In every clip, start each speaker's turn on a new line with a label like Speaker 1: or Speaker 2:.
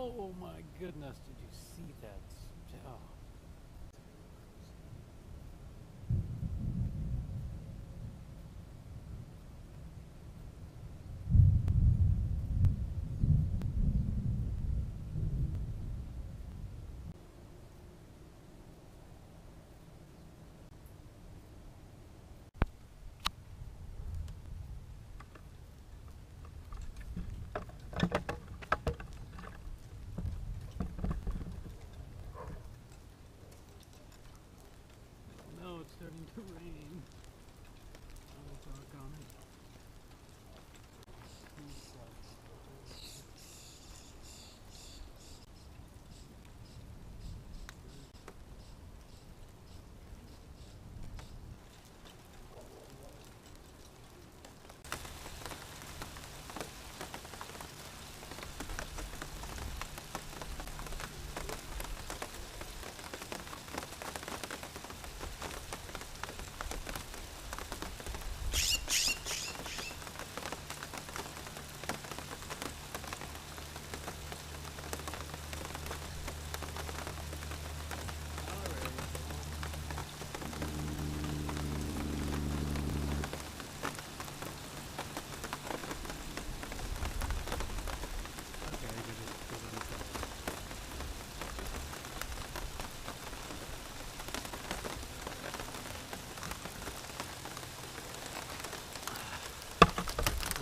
Speaker 1: Oh my goodness, did you see that? Oh. No, it's starting to rain. Oh, doggone it.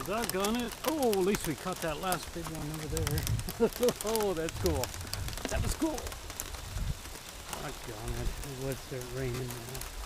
Speaker 1: Doggone it. Oh, at least we caught that last big one over there. Oh, that's cool. That was cool. Doggone it. It would start raining now.